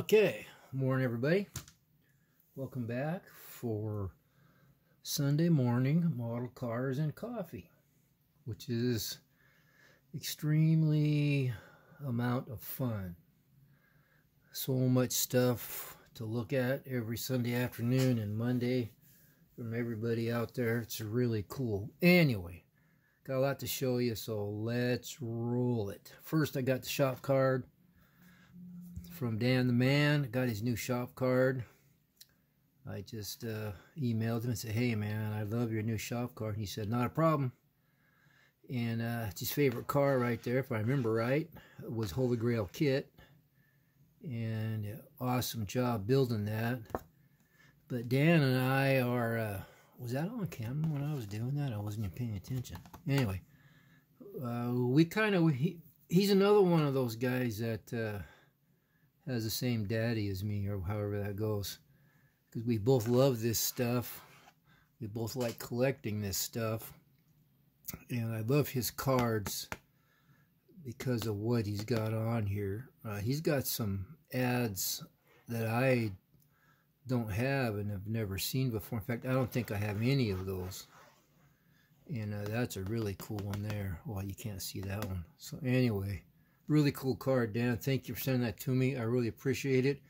Okay, morning everybody. Welcome back for Sunday morning model cars and coffee, which is extremely amount of fun. So much stuff to look at every Sunday afternoon and Monday from everybody out there. It's really cool. Anyway, got a lot to show you, so let's roll it. First, I got the shop card from Dan the Man. Got his new shop card. I just emailed him and said, hey man, I love your new shop card. He said, not a problem. And it's his favorite car right there, if I remember right, was Holy Grail Kit. And awesome job building that. But Dan and I are, was that on camera when I was doing that? I wasn't even paying attention. Anyway, we kind of, he's another one of those guys that has the same daddy as me, or however that goes. Because we both love this stuff. We both like collecting this stuff. And I love his cards because of what he's got on here. He's got some ads that I don't have and have never seen before. In fact, I don't think I have any of those. And that's a really cool one there. Well, you can't see that one. So anyway, really cool card, Dan. Thank you for sending that to me. I really appreciate it.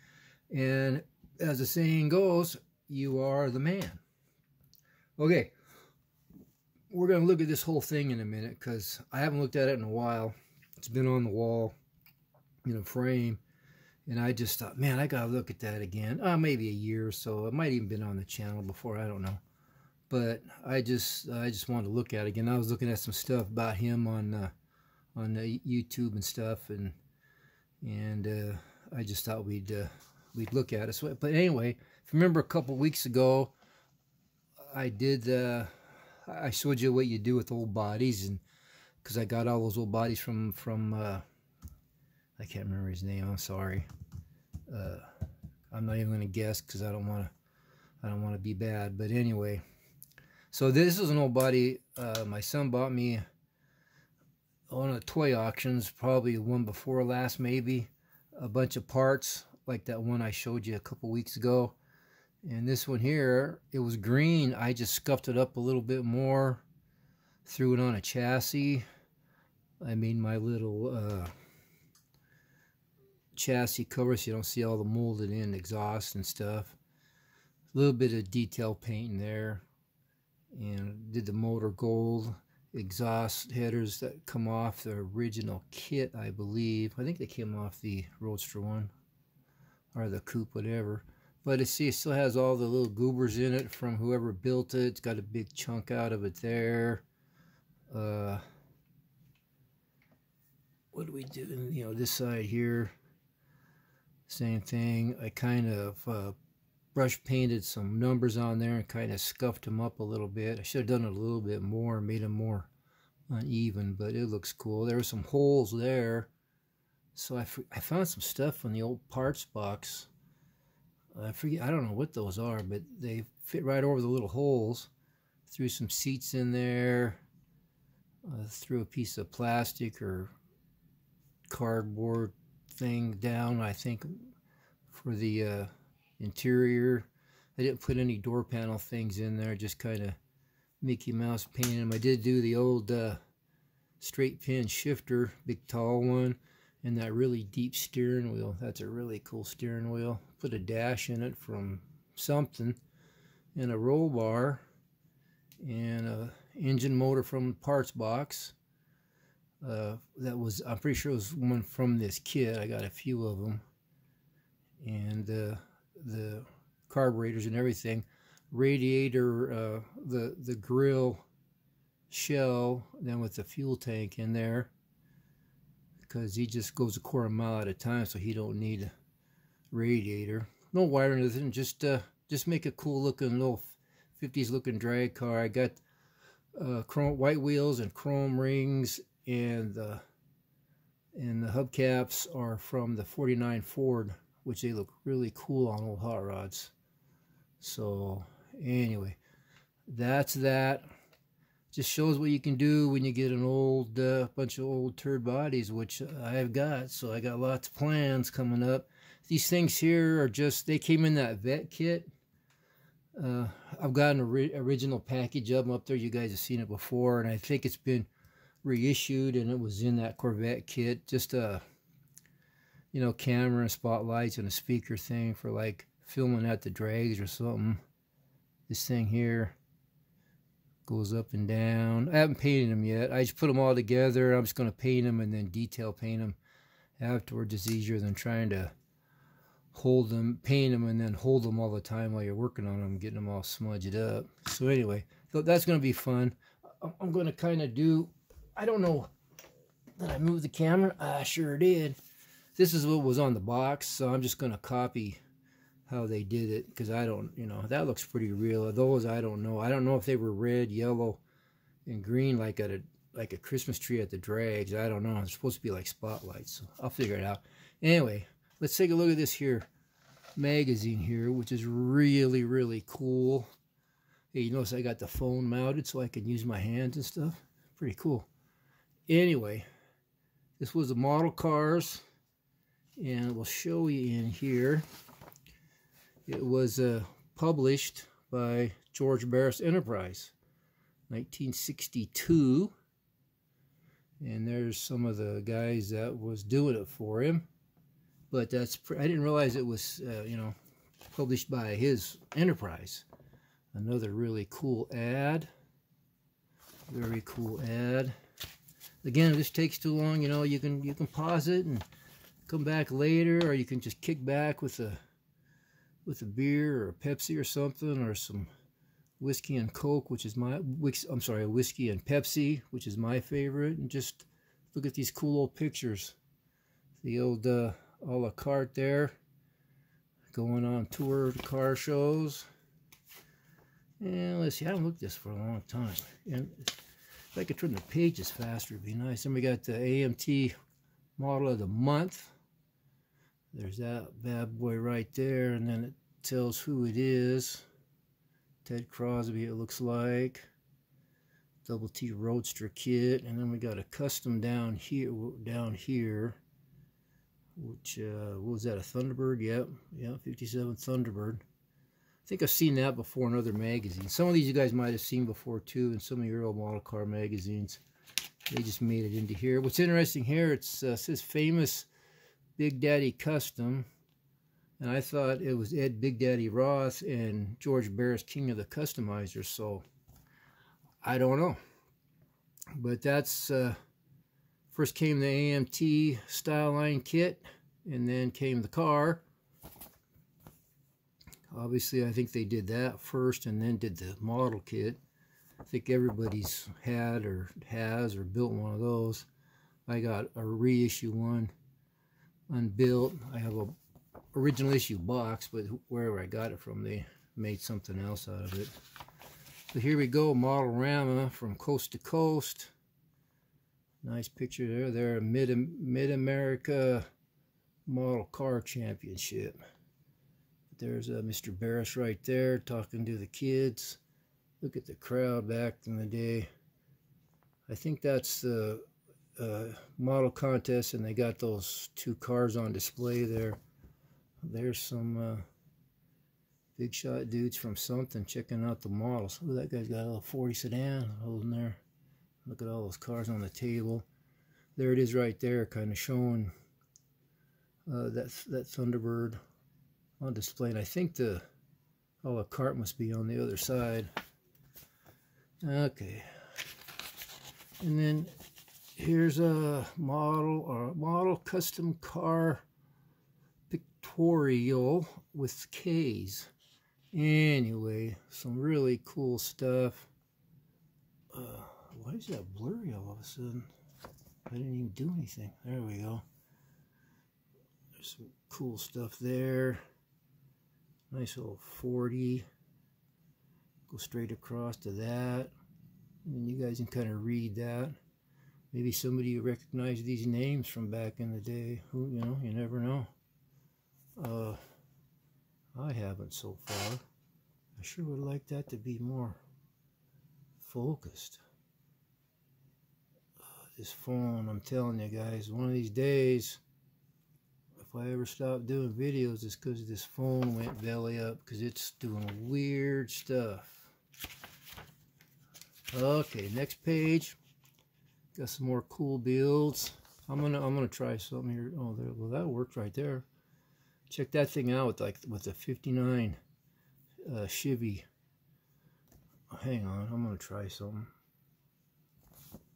And as the saying goes, you are the man. Okay, we're going to look at this whole thing in a minute because I haven't looked at it in a while. It's been on the wall in a frame. And I just thought, man, I got to look at that again. Maybe a year or so. It might even been on the channel before. I don't know. But I just wanted to look at it again. I was looking at some stuff about him on YouTube and stuff, and I just thought we'd look at it. So, but anyway, if you remember a couple weeks ago, I showed you what you do with old bodies, and because I got all those old bodies from I can't remember his name. I'm sorry. I'm not even going to guess because I don't want to be bad. But anyway, so this is an old body my son bought me on a toy auctions, probably the one before last, maybe. A bunch of parts like that one I showed you a couple weeks ago. And this one here, it was green. I just scuffed it up a little bit more, threw it on a chassis. I made my little chassis cover so you don't see all the molded in exhaust and stuff. A little bit of detail painting there. And did the motor gold exhaust headers that come off the original kit, I believe. I think they came off the Roadster one or the Coupe, whatever. But it still has all the little goobers in it from whoever built it. It's got a big chunk out of it there. What do we do? You know, this side here, same thing. I kind of brush painted some numbers on there and kind of scuffed them up a little bit. I should have done it a little bit more, made them more uneven, but it looks cool. There were some holes there, so I found some stuff in the old parts box. I don't know what those are, but they fit right over the little holes. Threw some seats in there, threw a piece of plastic or cardboard thing down, I think, for the interior. I didn't put any door panel things in there, just kind of Mickey Mouse painted them. I did do the old straight pin shifter, big tall one, and that really deep steering wheel. That's a really cool steering wheel. Put a dash in it from something, and a roll bar, and a engine motor from the parts box. That was, I'm pretty sure it was one from this kit. I got a few of them. And the carburetors and everything. Radiator, the grill shell, then with the fuel tank in there, because he just goes a quarter mile at a time, so he don't need a radiator. No wire or anything, just make a cool looking little 50s looking drag car. I got chrome white wheels and chrome rings, and the hubcaps are from the 49 Ford, which they look really cool on old hot rods. So anyway, that's that. Just shows what you can do when you get an old bunch of old turd bodies, which I've got. So I got lots of plans coming up. These things here are just, they came in that vet kit. I've got an original package of them up there. You guys have seen it before, and I think it's been reissued, and it was in that Corvette kit. Just a, you know, camera and spotlights and a speaker thing for like filming at the drags or something. This thing here goes up and down. I haven't painted them yet. I just put them all together. I'm just going to paint them and then detail paint them afterwards. It's easier than trying to hold them, paint them, and then hold them all the time while you're working on them, getting them all smudged up. So anyway, that's going to be fun. I'm going to kind of do, I don't know, did I move the camera? I sure did. This is what was on the box, so I'm just going to copy how they did it, because I don't, you know, that looks pretty real. Those, I don't know. I don't know if they were red, yellow, and green like at a Christmas tree at the drags. I don't know. It's supposed to be like spotlights, so I'll figure it out. Anyway, let's take a look at this here magazine here, which is really, really cool. Hey, you notice I got the phone mounted so I can use my hands and stuff. Pretty cool. Anyway, this was the model cars, and we'll show you in here. It was published by George Barris Enterprise, 1962. And there's some of the guys that was doing it for him. But that's, I didn't realize it was, you know, published by his enterprise. Another really cool ad. Very cool ad. Again, if this takes too long, you know, you can pause it and come back later, or you can just kick back with a beer or a Pepsi or something, or some whiskey and Coke, which is my, I'm sorry, whiskey and Pepsi, which is my favorite, and just look at these cool old pictures. The old a la carte there, going on tour car shows. And let's see, I haven't looked at this for a long time. And if I could turn the pages faster, it'd be nice. Then we got the AMT model of the month. There's that bad boy right there, and then it tells who it is. Ted Crosby, it looks like. Double T Roadster kit, and then we got a custom down here, which what was that, a Thunderbird? Yep, 57 Thunderbird. I think I've seen that before in other magazines. Some of these you guys might have seen before too in some of your old model car magazines. They just made it into here. What's interesting here, it says famous Big Daddy Custom, and I thought it was Ed Big Daddy Roth and George Barris, King of the Customizers, so I don't know. But that's, first came the AMT Style Line kit, and then came the car. Obviously, I think they did that first and then did the model kit. I think everybody's had or has or built one of those. I got a reissue one, unbuilt. I have a original issue box, but wherever I got it from, they made something else out of it. So here we go, Model-rama from coast to coast. Nice picture there. They're a Mid-America Model Car Championship. There's Mr. Barris right there talking to the kids. Look at the crowd back in the day. I think that's the model contest, and they got those two cars on display there. There's some big shot dudes from something checking out the models. Oh, that guy's got a little 40 sedan holding there. Look at all those cars on the table. There it is right there, kind of showing that Thunderbird on display. And I think the a la carte must be on the other side. Okay. And then here's a model custom car pictorial with K's. Anyway, some really cool stuff. Why is that blurry all of a sudden? I didn't even do anything. There we go. There's some cool stuff there. Nice little 40. Go straight across to that. And you guys can kind of read that. Maybe somebody recognized these names from back in the day. Who, you know, you never know. I haven't so far. I sure would like that to be more focused. This phone, I'm telling you guys, one of these days, if If I ever stop doing videos, it's because this phone went belly up because it's doing weird stuff. Okay, next page. Got some more cool builds. I'm gonna try something here. Oh, there. Well, that worked right there. Check that thing out with the 59 Chevy. Hang on, I'm gonna try something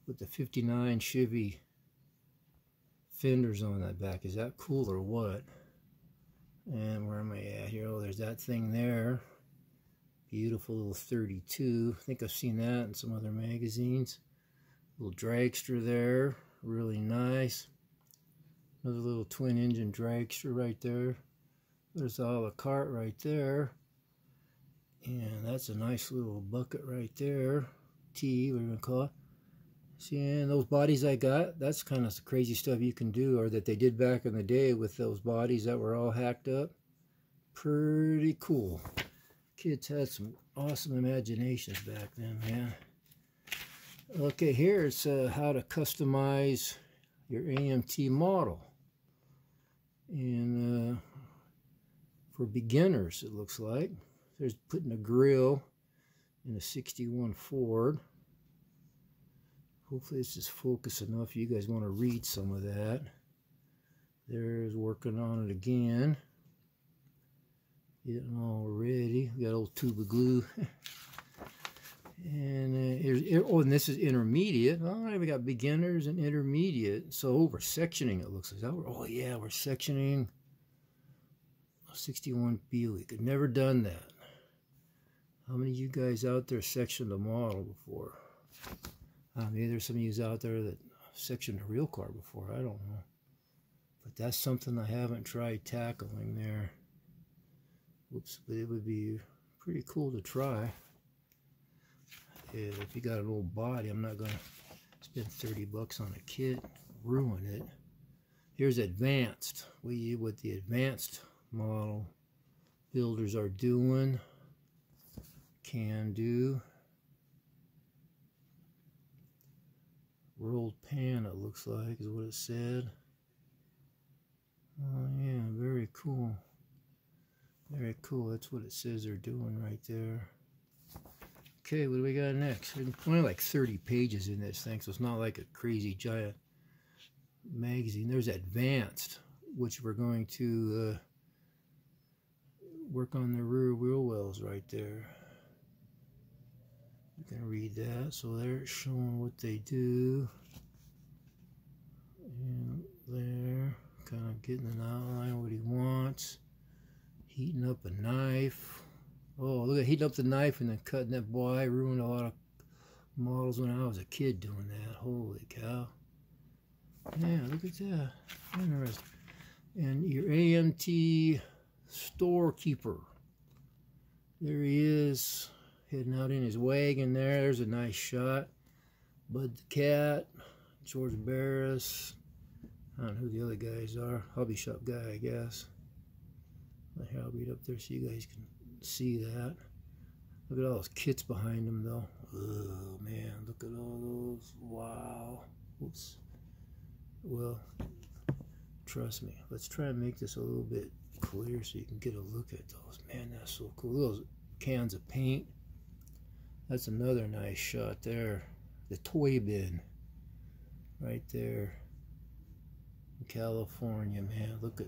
with the 59 Chevy fenders on that back. Is that cool or what? And where am I at here? Oh, there's that thing there. Beautiful little 32. I think I've seen that in some other magazines. Little dragster there. Really nice. Another little twin engine dragster right there. There's all the cart right there. And that's a nice little bucket right there. T, what are we going to call it? See, and those bodies I got, that's kind of crazy stuff you can do, or that they did back in the day with those bodies that were all hacked up. Pretty cool. Kids had some awesome imaginations back then, man. Okay, here's how to customize your AMT model. And for beginners, it looks like. There's putting a grill in a 61 Ford. Hopefully this is focused enough. You guys want to read some of that. There's working on it again. Getting all ready. We got old tube of glue. And and this is intermediate. All right, we got beginners and intermediate. So we're sectioning, it looks like. Oh yeah, we're sectioning a 61 Buick. I've never done that. How many of you guys out there sectioned a model before? Maybe there's some of you out there that sectioned a real car before. I don't know. But that's something I haven't tried tackling there. Whoops, but it would be pretty cool to try. If you got an old body, I'm not going to spend 30 bucks on a kit, ruin it. Here's advanced. What the advanced model builders are doing. Can do. Rolled pan, it looks like, is what it said. Oh yeah, very cool. Very cool. That's what it says they're doing right there. Okay, what do we got next? There's only like 30 pages in this thing, so it's not like a crazy giant magazine. There's advanced, which we're going to work on the rear wheel wells right there. You can read that. So they're showing what they do. And there, kind of getting an outline what he wants. Heating up a knife. Oh, look at heating up the knife and then cutting that. Boy, I ruined a lot of models when I was a kid doing that. Holy cow. Yeah, look at that. Interesting. And your AMT storekeeper. There he is, heading out in his wagon there. There's a nice shot. Bud the Cat, George Barris. I don't know who the other guys are. Hobby shop guy, I guess. I'll read up there so you guys can see that. Look at all those kits behind them, though. Oh, man, look at all those. Wow. Oops. Well, trust me. Let's try and make this a little bit clear so you can get a look at those. Man, that's so cool. Look at those cans of paint. That's another nice shot there. The toy bin. Right there. In California, man. Look at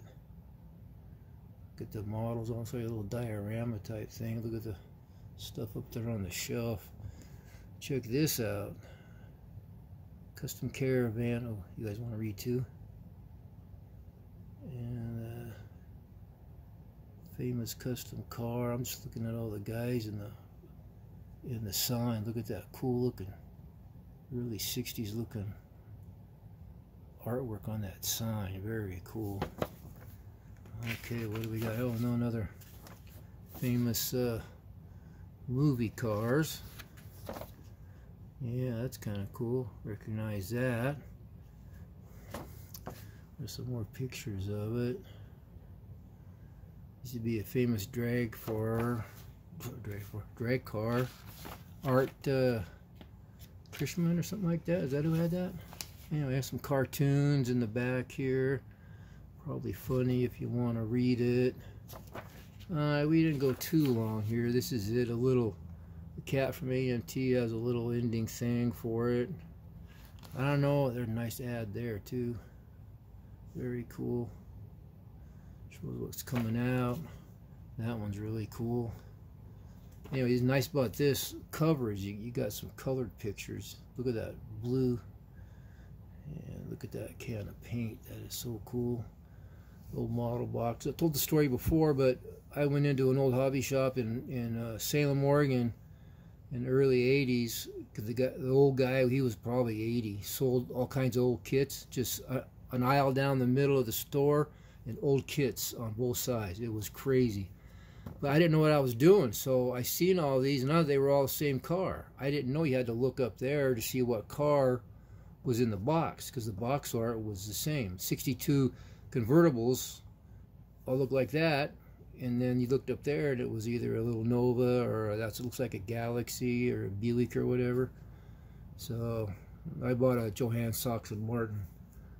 the models, also a little diorama type thing. Look at the stuff up there on the shelf. Check this out. Custom Caravan. Oh, you guys want to read too? And famous custom car. I'm just looking at all the guys in the sign. Look at that cool looking, really 60s looking artwork on that sign. Very cool. Okay, what do we got? Oh, no, another famous movie cars. Yeah, that's kind of cool. Recognize that. There's some more pictures of it. Used to be a famous drag car. Art Krishman or something like that. Is that who had that? Anyway, have some cartoons in the back here. Probably funny if you want to read it. We didn't go too long here. This is it. The cat from AMT has a little ending thing for it. I don't know. There's a nice ad there too. Very cool. Shows what's coming out. That one's really cool. Anyway, it's nice about this cover is you got some colored pictures. Look at that blue. And look at that can of paint. That is so cool. Old model box. I told the story before, but I went into an old hobby shop in Salem, Oregon in the early 80s. Because the old guy, he was probably 80, sold all kinds of old kits. Just an aisle down the middle of the store and old kits on both sides. It was crazy. But I didn't know what I was doing, so I seen all these, and they were all the same car. I didn't know you had to look up there to see what car was in the box, because the box art was the same. 62 convertibles all look like that, and then you looked up there and it was either a little Nova or it looks like a Galaxy or a Buick or whatever. So I bought a Johann Sachs and Martin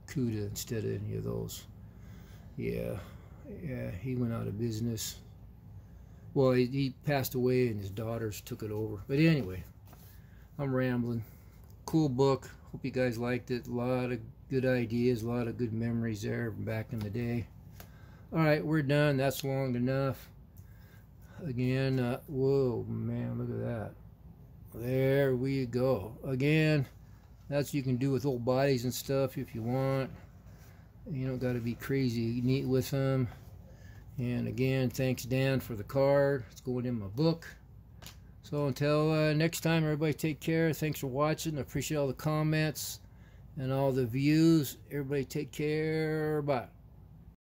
Cuda instead of any of those. Yeah, he went out of business. Well, he passed away and his daughters took it over. But anyway, I'm rambling. Cool book. Hope you guys liked it. A lot of good ideas, a lot of good memories there from back in the day. Alright, we're done. That's long enough. Again, whoa, man, look at that. There we go. Again, that's what you can do with old bodies and stuff if you want. You don't got to be crazy neat with them. And again, thanks Dan for the card. It's going in my book. So until next time, everybody take care. Thanks for watching. I appreciate all the comments and all the views. Everybody take care. Bye.